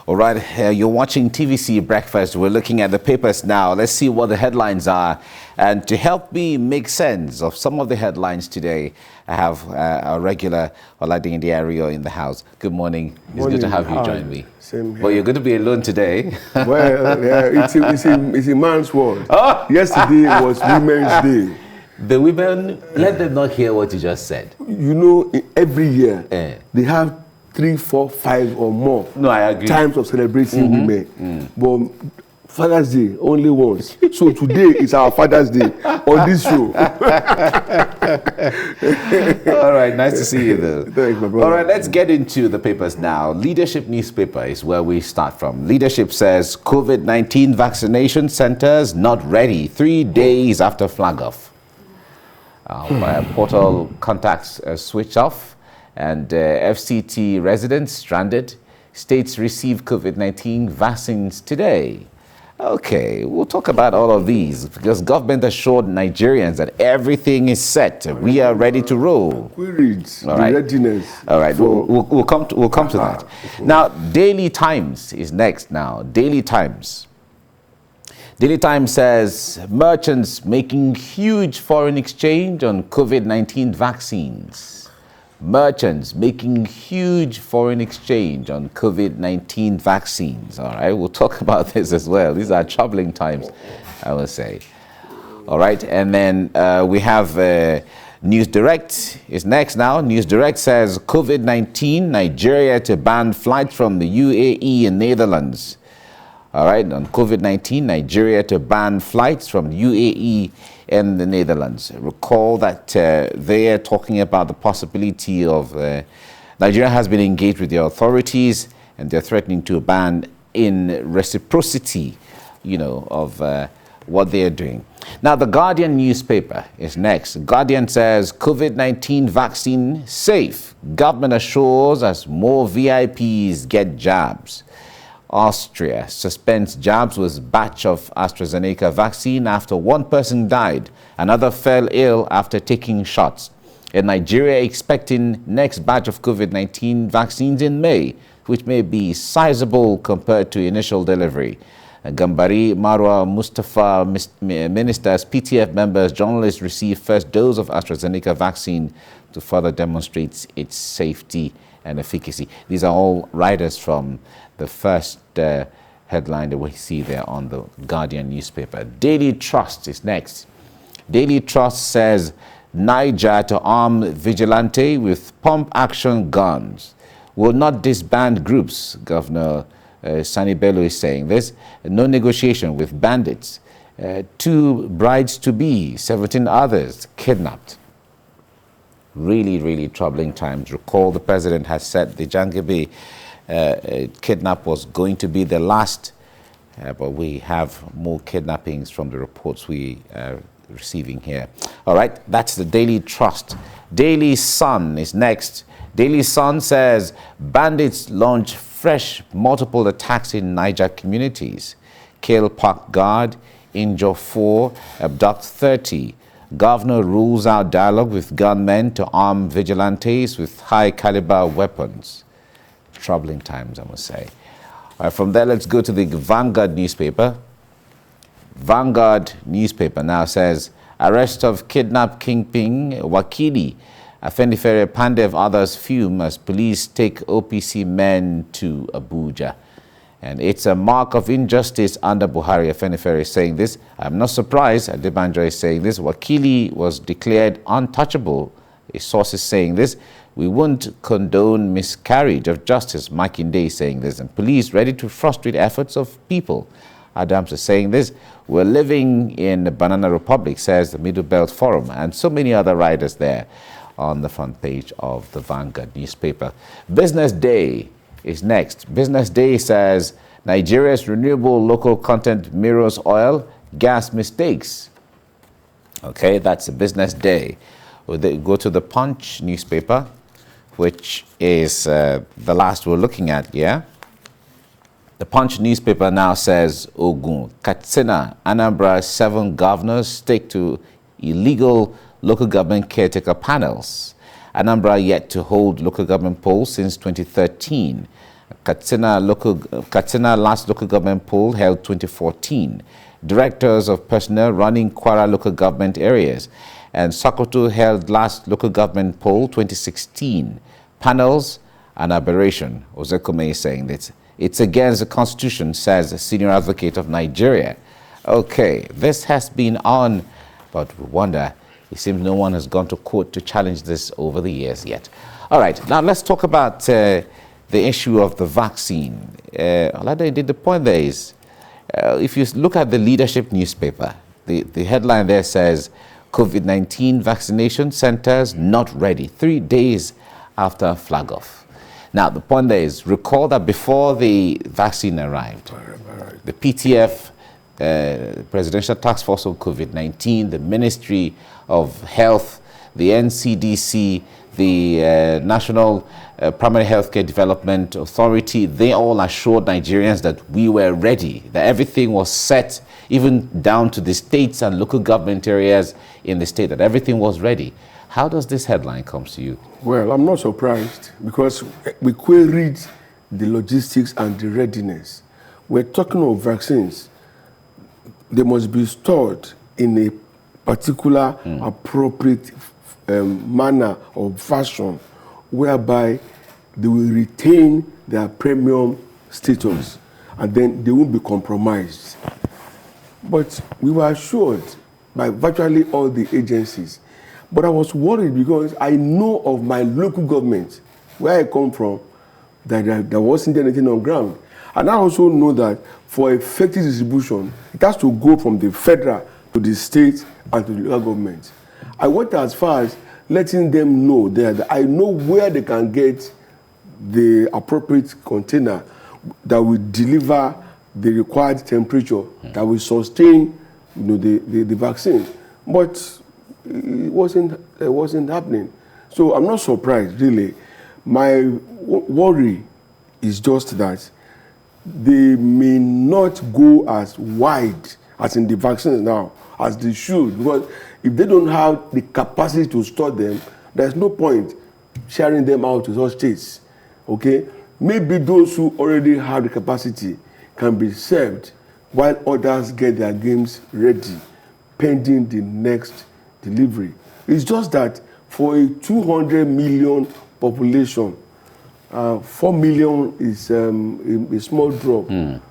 All right, you're watching TVC Breakfast. We're looking at the papers now. Let's see what the headlines are. And to help me make sense of some of the headlines today, I have our regular Oladin Diario in the house. Good morning. It's good to have you join me. Same here. Well, you're going to be alone today. Well, it's a man's world. Oh! Yesterday was Women's Day. The women, let them not hear what you just said. You know, every year, they have 3, 4, 5 or more times of celebrating women. But Father's Day only once. So today is our Father's Day on this show. All right, nice to see you though. Thanks, my brother. All right, let's get into the papers now. Leadership newspaper is where we start from. Leadership says COVID-19 vaccination centers not ready 3 days after flag off. Portal contacts switch off. And FCT residents stranded. States receive COVID-19 vaccines today. Okay, we'll talk about all of these because government assured Nigerians that everything is set. We are ready to roll. We read the readiness. All right, we'll come to that. Now, Daily Times is next now. Daily Times. Daily Times says merchants making huge foreign exchange on COVID-19 vaccines. Merchants making huge foreign exchange on COVID-19 vaccines. All right, we'll talk about this as well. These are troubling times, I will say. All right, and then we have News Direct is next now. News Direct says COVID-19, Nigeria to ban flights from the UAE and Netherlands. All right, on COVID-19, Nigeria to ban flights from UAE and the Netherlands. Recall that they are talking about the possibility of Nigeria has been engaged with the authorities and they're threatening to ban in reciprocity, of what they're doing. Now, the Guardian newspaper is next. Guardian says COVID-19 vaccine safe. Government assures as more VIPs get jabs. Austria suspends jabs with batch of AstraZeneca vaccine after one person died. Another fell ill after taking shots. In Nigeria, expecting next batch of COVID-19 vaccines in May, which may be sizable compared to initial delivery. Gambari, Marwa, Mustafa, ministers, PTF members, journalists receive first dose of AstraZeneca vaccine to further demonstrate its safety and efficacy. These are all writers from the first headline that we see there on the Guardian newspaper. Daily Trust is next. Daily Trust says Niger to arm vigilante with pump action guns. Will not disband groups. Governor Sani Bello is saying this. No negotiation with bandits. 2 brides-to-be, 17 others kidnapped. Really, really troubling times. Recall the president has said the Jangabe kidnap was going to be the last, but we have more kidnappings from the reports we are receiving here. All right, that's the Daily Trust. Daily Sun is next. Daily Sun says bandits launch fresh multiple attacks in Niger communities. Kill park guard, injure 4, abduct 30. Governor rules out dialogue with gunmen to arm vigilantes with high-caliber weapons. Troubling times, I must say. All right, from there, let's go to the Vanguard newspaper. Vanguard newspaper now says, arrest of kidnapped kingpin Wakili. Afenifere Pandev others fume as police take OPC men to Abuja. And it's a mark of injustice under Buhari. Afenifere is saying this. I'm not surprised. Adebanjo is saying this. Wakili was declared untouchable. A source is saying this. We won't condone miscarriage of justice. Makinde is saying this. And police ready to frustrate efforts of people. Adams is saying this. We're living in the Banana Republic, says the Middle Belt Forum. And so many other writers there on the front page of the Vanguard newspaper. Business Day is next. Business Day says Nigeria's renewable local content mirrors oil, gas mistakes. Okay, that's a Business Day. We'll go to the Punch newspaper, which is the last we're looking at, yeah? The Punch newspaper now says Ogun, Katsina, Anambra, 7 governors stick to illegal local government caretaker panels. Anambra yet to hold local government polls since 2013. Katsina last local government poll held 2014. Directors of personnel running Kwara local government areas. And Sokoto held last local government poll 2016. Panels, an aberration. Ozekome is saying that it's against the constitution, says the senior advocate of Nigeria. Okay, this has been on, but we wonder, it seems no one has gone to court to challenge this over the years yet. All right, now let's talk about the issue of the vaccine. The point there is, if you look at the Leadership newspaper, the headline there says, COVID-19 vaccination centers not ready, 3 days after flag off. Now, the point there is, recall that before the vaccine arrived, the PTF, Presidential Task Force on COVID-19, the Ministry of Health, the NCDC, the National Primary Healthcare Development Authority, they all assured Nigerians that we were ready, that everything was set, even down to the states and local government areas in the state, that everything was ready. How does this headline come to you? Well, I'm not surprised, because we queried the logistics and the readiness. We're talking of vaccines. They must be stored in a particular appropriate manner or fashion, whereby they will retain their premium status and then they won't be compromised. But we were assured by virtually all the agencies. But I was worried because I know of my local government, where I come from, that there wasn't anything on ground. And I also know that for effective distribution, it has to go from the federal to the state and to the local government. I went as far as letting them know that I know where they can get the appropriate container that will deliver the required temperature that will sustain, the vaccine. But it wasn't happening. So I'm not surprised, really. My worry is just that they may not go as wide as in the vaccines now as they should, because if they don't have the capacity to store them, there's no point sharing them out to those states. Okay? Maybe those who already have the capacity can be served while others get their games ready, pending the next delivery. It's just that for a 200 million population, 4 million is a small drop, and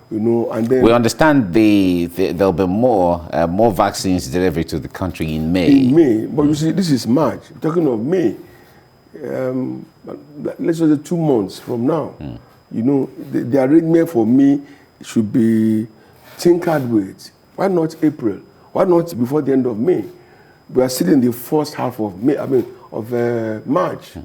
then we understand there'll be more vaccines delivered to the country in May. In May, but you see, this is March. Talking of May, let's say 2 months from now. The arrangement for me should be tinkered with. Why not April? Why not before the end of May? We are still in the first half of May. Of March.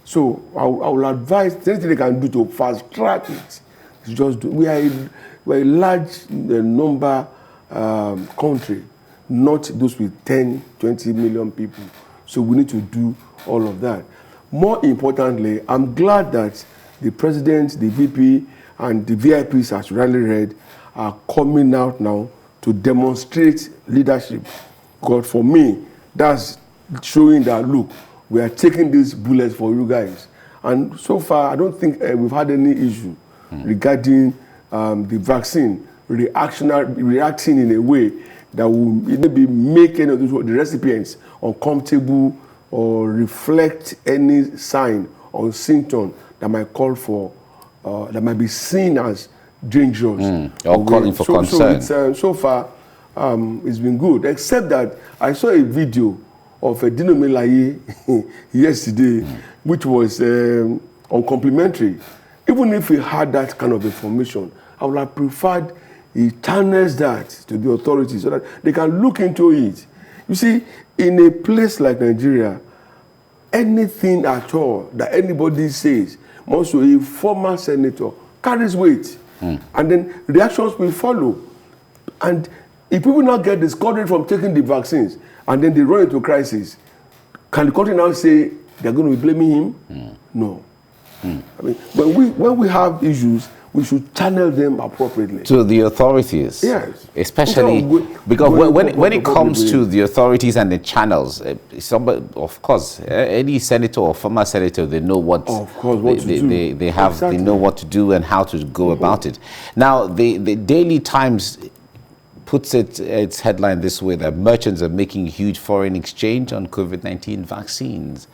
So I will advise anything they can do to fast track it. Just do. We're a large number country, not those with 10, 20 million people. So we need to do all of that. More importantly, I'm glad that the president, the VP, and the VIPs, as Rally read, are coming out now to demonstrate leadership. Because for me, that's showing that, look, we are taking these bullets for you guys. And so far, I don't think we've had any issue regarding the vaccine reacting in a way that will maybe make any of the recipients uncomfortable or reflect any sign or symptom that might call for, that might be seen as dangerous. Or calling for concern. So far, it's been good, except that I saw a video of Dino Melaye yesterday, which was uncomplimentary. Even if we had that kind of information, I would have preferred he channels that to the authorities so that they can look into it. You see, in a place like Nigeria, anything at all that anybody says, most of a former senator, carries weight. And then reactions will follow. And if people now get discouraged from taking the vaccines, and then they run into crisis, can the country now say they're going to be blaming him? No. I mean, when we have issues, we should channel them appropriately. To the authorities. Yes. Especially because when it comes to the authorities and the channels, somebody, of course, any senator or former senator, they know what, they know what to do and how to go about it. Now, the Daily Times puts its headline this way, that merchants are making huge foreign exchange on COVID-19 vaccines.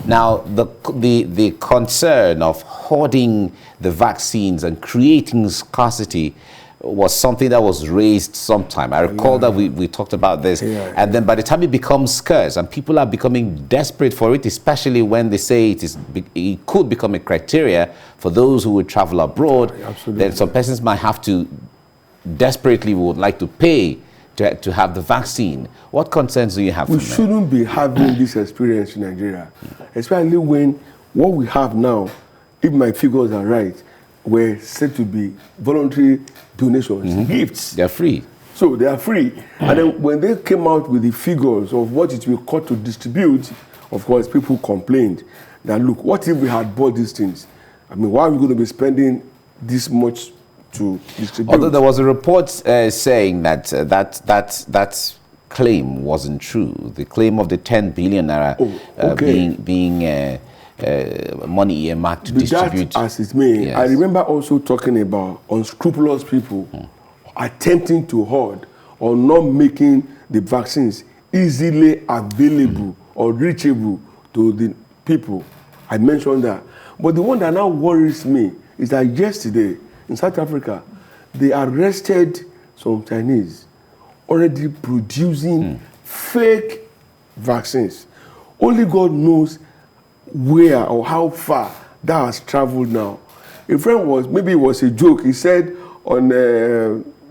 Now, the concern of hoarding the vaccines and creating scarcity was something that was raised sometime. I recall that we talked about this. And then by the time it becomes scarce and people are becoming desperate for it, especially when they say it could become a criteria for those who would travel abroad, then some persons might have to desperately would like to pay to have the vaccine. What concerns do you have? We shouldn't be having this experience in Nigeria, especially when what we have now, if my figures are right, were said to be voluntary donations, gifts. They're free. So they are free. And then when they came out with the figures of what it will cost to distribute, of course, people complained that, look, what if we had bought these things? I mean, why are we going to be spending this much to distribute? Although there was a report saying that that claim wasn't true. The claim of the 10 billion naira being money earmarked to distribute. That as it may. Yes. I remember also talking about unscrupulous people attempting to hoard or not making the vaccines easily available or reachable to the people. I mentioned that. But the one that now worries me is that yesterday in South Africa, they arrested some Chinese already producing fake vaccines. Only God knows where or how far that has traveled now. A friend maybe it was a joke, he said on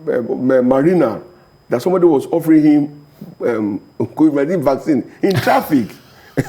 Marina that somebody was offering him COVID-19 vaccine in traffic.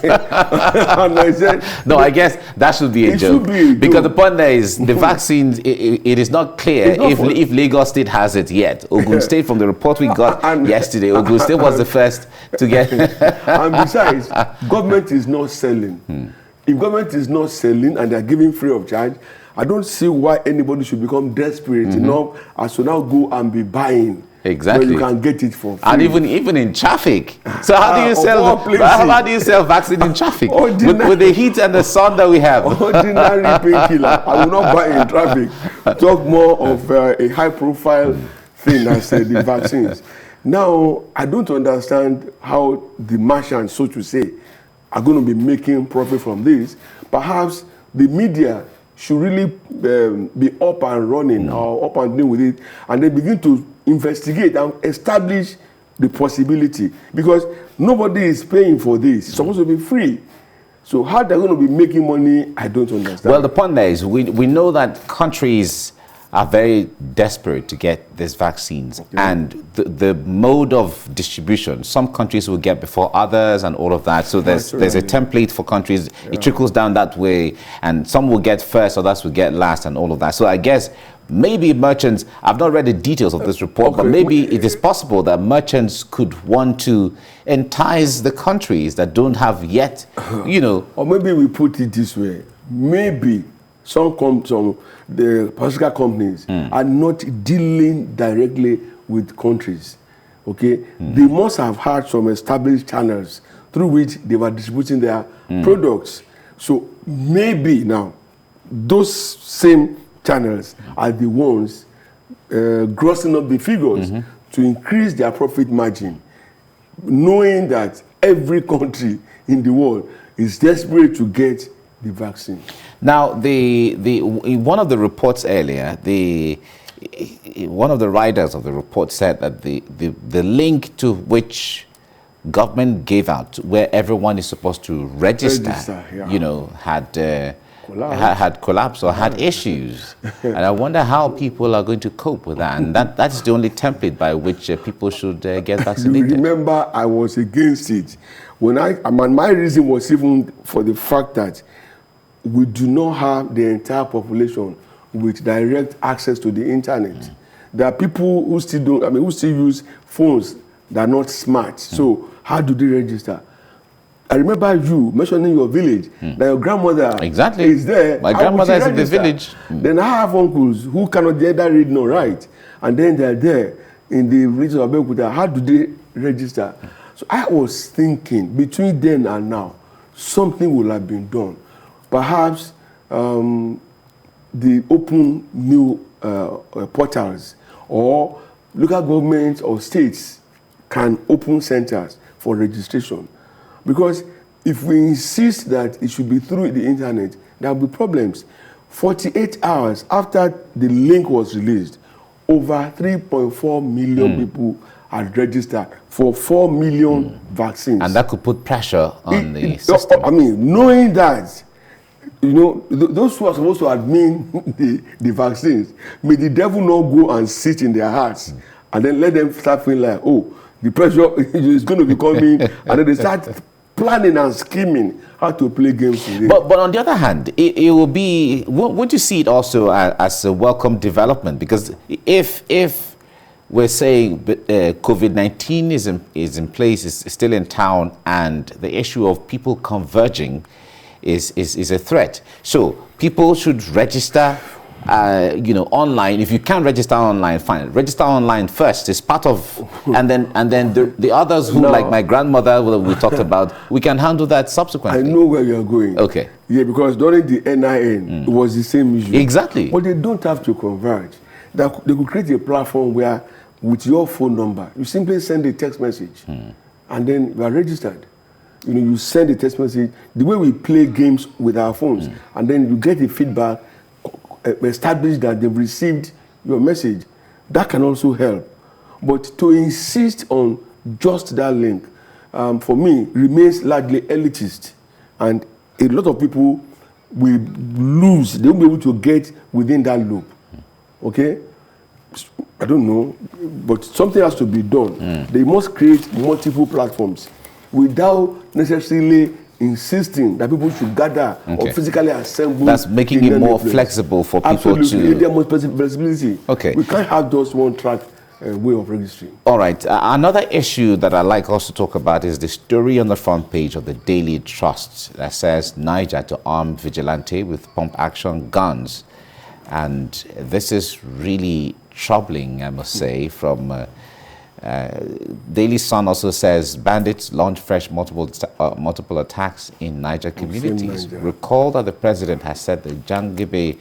And I said, no, I guess that should be a joke. Because the point there is the vaccine, it is not clear if Lagos State has it yet. Ogun State, from the report we got yesterday, Ogun State was the first to get. And besides, government is not selling. If government is not selling and they are giving free of charge, I don't see why anybody should become desperate enough as to now go and be buying. Exactly. Where you can get it for free. And even in traffic. So how do you sell vaccine in traffic? With the heat and the sun that we have? Ordinary painkiller. I will not buy in traffic. Talk more of a high profile thing as the vaccines. Now, I don't understand how the merchants, so to say, are going to be making profit from this. Perhaps the media should really be up and running or up and doing with it, and they begin to investigate and establish the possibility, because nobody is paying for this. It's supposed to be free. So how they're going to be making money, I don't understand. Well, the point there is we know that countries are very desperate to get these vaccines, and the mode of distribution, some countries will get before others and all of that. So there's a template for countries. It trickles down that way, and some will get first, others will get last, and all of that. So I guess maybe merchants, I've not read the details of this report, but maybe it is possible that merchants could want to entice the countries that don't have yet, Or maybe we put it this way, maybe some the pharmaceutical companies are not dealing directly with countries, okay? They must have had some established channels through which they were distributing their products. So maybe now, those same channels are the ones grossing up the figures to increase their profit margin, knowing that every country in the world is desperate to get the vaccine. Now, in one of the reports earlier, one of the writers of the report said that the link to which government gave out, where everyone is supposed to register had collapsed or had issues. And I wonder how people are going to cope with that. And that's the only template by which people should get vaccinated. You remember, I was against it. My reason was even for the fact that we do not have the entire population with direct access to the internet. There are people who still use phones that are not smart. So how do they register? I remember you mentioning your village, that your grandmother is there. My grandmother is in the village. Then I have uncles who cannot either read nor write, and then they're there in the region of Abeokuta. How do they register? So I was thinking, between then and now, something will have been done. Perhaps the open new portals, or local governments or states can open centers for registration. Because if we insist that it should be through the internet, there will be problems. 48 hours after the link was released, over 3.4 million people had registered for 4 million vaccines. And that could put pressure on the system. I mean, knowing that, those who are supposed to admin the vaccines, may the devil not go and sit in their hearts and then let them start feeling like, oh, the pressure is going to be coming, and then they start planning and scheming how to play games today. But on the other hand, it will be, would you see it also as a welcome development? Because if we're saying COVID-19 is in place, is still in town, and the issue of people converging is a threat. So people should register online. If you can't register online, fine. Register online first. It's part of, and then the others who, like my grandmother, we talked about, we can handle that subsequently. I know where you're going. Okay. Yeah, because during the NIN, it was the same issue. Exactly. But they don't have to converge. They could create a platform where, with your phone number, you simply send a text message, and then you are registered. You send a text message, the way we play games with our phones, and then you get a feedback, establish that they've received your message. That can also help. But to insist on just that link, for me, remains largely elitist. And a lot of people will lose. They won't be able to get within that loop. Okay? I don't know, but something has to be done. They must create multiple platforms without necessarily insisting that people should gather or physically assemble. That's making it more flexible for people to... There must be flexibility. Okay. We can't have just one track way of registering. All right. Another issue that I'd like us to talk about is the story on the front page of the Daily Trust that says Niger to arm vigilante with pump action guns. And this is really troubling, I must say, from... Daily Sun also says bandits launch fresh multiple attacks in Niger communities. Recall that the president has said the Jangibe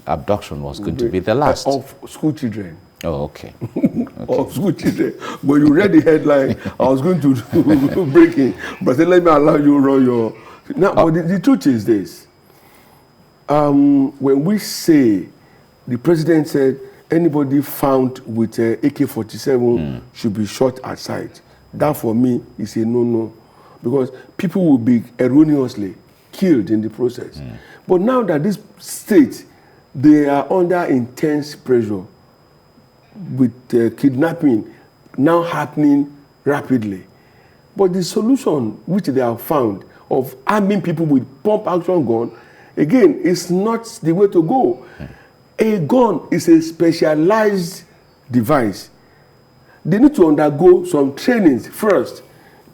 abduction was going to be the last. Of school children. Oh, okay. Of school children. When you read the headline, I was going to break it, but then let me allow you to run your... Now, but the truth is this. When we say, the president said, anybody found with AK-47 should be shot at sight. That for me is a no-no. Because people will be erroneously killed in the process. But now that this state, they are under intense pressure with kidnapping now happening rapidly. But the solution which they have found of arming people with pump action gun, again, is not the way to go. A gun is a specialized device. They need to undergo some trainings first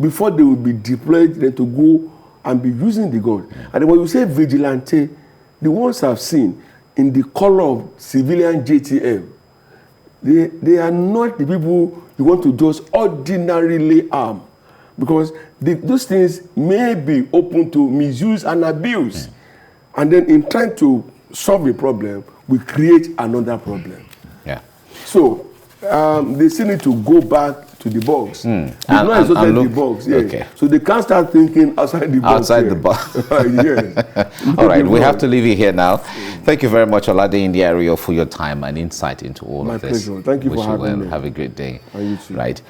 before they will be deployed then to go and be using the gun. And when you say vigilante, the ones I've seen in the color of civilian JTF, they are not the people you want to just ordinarily arm, because those things may be open to misuse and abuse. And then in trying to solve a problem, we create another problem. Yeah. So they still need to go back to the box. It's not associated the box. Yeah. Okay. So they can't start thinking outside the box. Outside the box. Yes. All right, we have to leave you here now. Thank you very much, Olade Indiario, for your time and insight into all of this. My pleasure. Thank you for having me. Have a great day. And you too. Right.